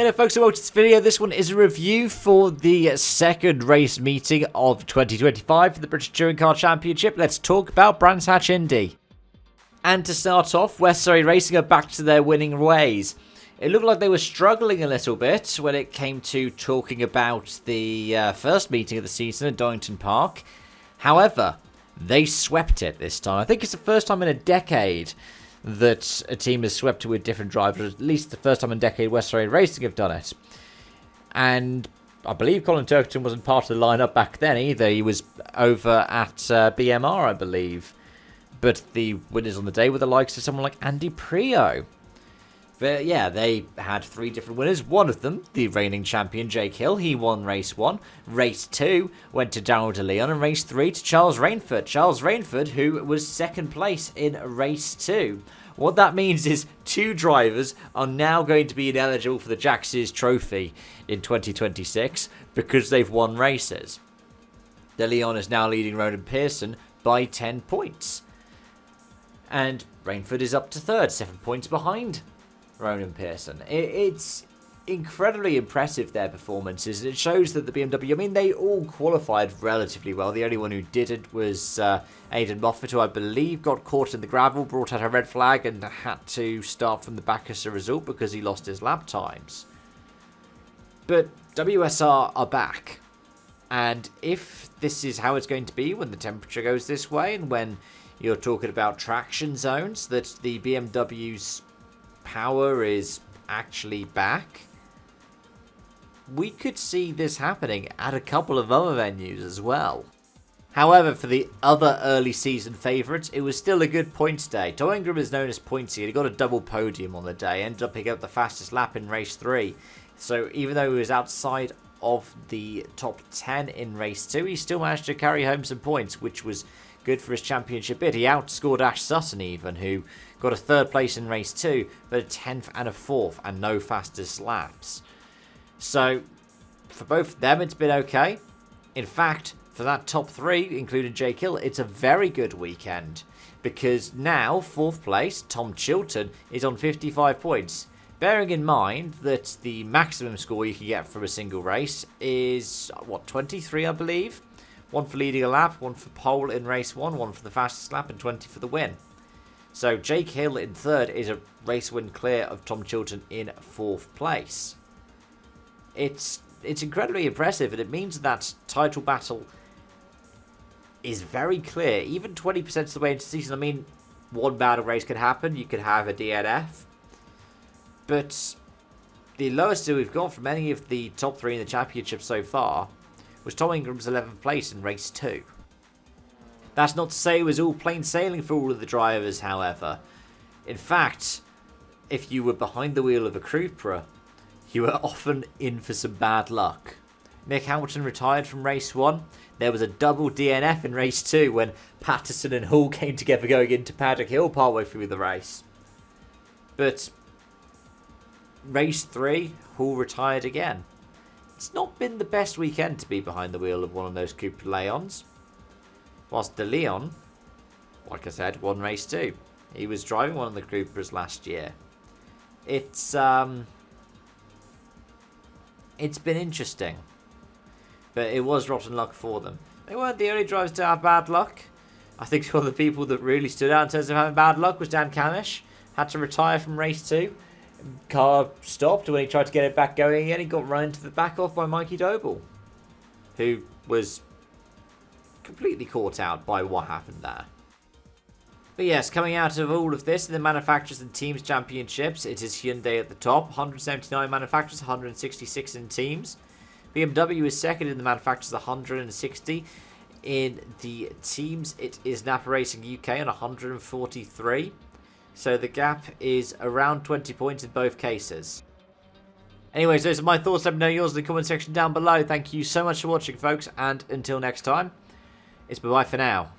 Hey there folks, welcome to this video. This one is a review for the second race meeting of 2025 for the British Touring Car Championship. Let's talk about Brands Hatch Indy. And to start off, West Surrey Racing are back to their winning ways. It looked like they were struggling a little bit when it came to talking about the first meeting of the season at Donington Park. However, they swept it this time. I think it's the first time in a decade that a team has swept it with different drivers. At least the first time in a decade West Surrey Racing have done it. And I believe Colin Turkington wasn't part of the lineup back then either. He was over at BMR, I believe. But the winners on the day were the likes of someone like Andy Prio. But yeah, they had three different winners. One of them, the reigning champion, Jake Hill, he won race 1. Race 2 went to Darryl de Leon, and race 3 to Charles Rainford. Charles Rainford, who was second place in race 2. What that means is two drivers are now going to be ineligible for the Jack Sears Trophy in 2026 because they've won races. De Leon is now leading Ronan Pearson by 10 points. And Rainford is up to third, 7 points behind Ronan Pearson. It's incredibly impressive, their performances. It shows that the BMW, I mean, they all qualified relatively well. The only one who didn't was Aidan Moffat, who I believe got caught in the gravel, brought out a red flag, and had to start from the back as a result because he lost his lap times. But WSR are back. And if this is how it's going to be when the temperature goes this way, and when you're talking about traction zones, that the BMW's power is actually back, we could see this happening at a couple of other venues as well. However, for the other early season favourites, it was still a good points day. Tom Ingram is known as Pointsy, and he got a double podium on the day, ended up picking up the fastest lap in race 3. So even though he was outside of the top 10 in race 2, he still managed to carry home some points, which was good for his championship bid. He outscored Ash Sutton even, who got a third place in race 2, but a 10th and a 4th, and no fastest laps. So, for both of them, it's been okay. In fact, for that top 3, including Jake Hill, it's a very good weekend. Because now, 4th place, Tom Chilton, is on 55 points. Bearing in mind that the maximum score you can get from a single race is, 23, I believe? 1 for leading a lap, 1 for pole in race 1, 1 for the fastest lap, and 20 for the win. So Jake Hill in 3rd is a race win clear of Tom Chilton in 4th place. It's incredibly impressive, and it means that title battle is very clear. Even 20% of the way into the season, I mean, one bad race could happen. You could have a DNF. But the lowest that we've got from any of the top 3 in the championship so far was Tom Ingram's 11th place in race 2. That's not to say it was all plain sailing for all of the drivers, however. In fact, if you were behind the wheel of a Cupra, you were often in for some bad luck. Nick Hamilton retired from race 1. There was a double DNF in race 2 when Patterson and Hall came together going into Paddock Hill partway through the race. But race 3, Hall retired again. It's not been the best weekend to be behind the wheel of one of those Cupra Leons. Whilst De Leon, like I said, won race 2. He was driving one of the Cupras last year. It's been interesting. But it was rotten luck for them. They weren't the only drivers to have bad luck. I think one of the people that really stood out in terms of having bad luck was Dan Camish. Had to retire from race 2. Car stopped when he tried to get it back going again. He got run into the back off by Mikey Doble, who was completely caught out by what happened there. But yes, coming out of all of this in the manufacturers and teams championships, it is Hyundai at the top, 179 manufacturers, 166 in teams. BMW is second in the manufacturers, 160. In the teams, it is Napa Racing UK on 143. So the gap is around 20 points in both cases. Anyways, those are my thoughts. Let me know yours in the comment section down below. Thank you so much for watching, folks. And until next time, it's bye-bye for now.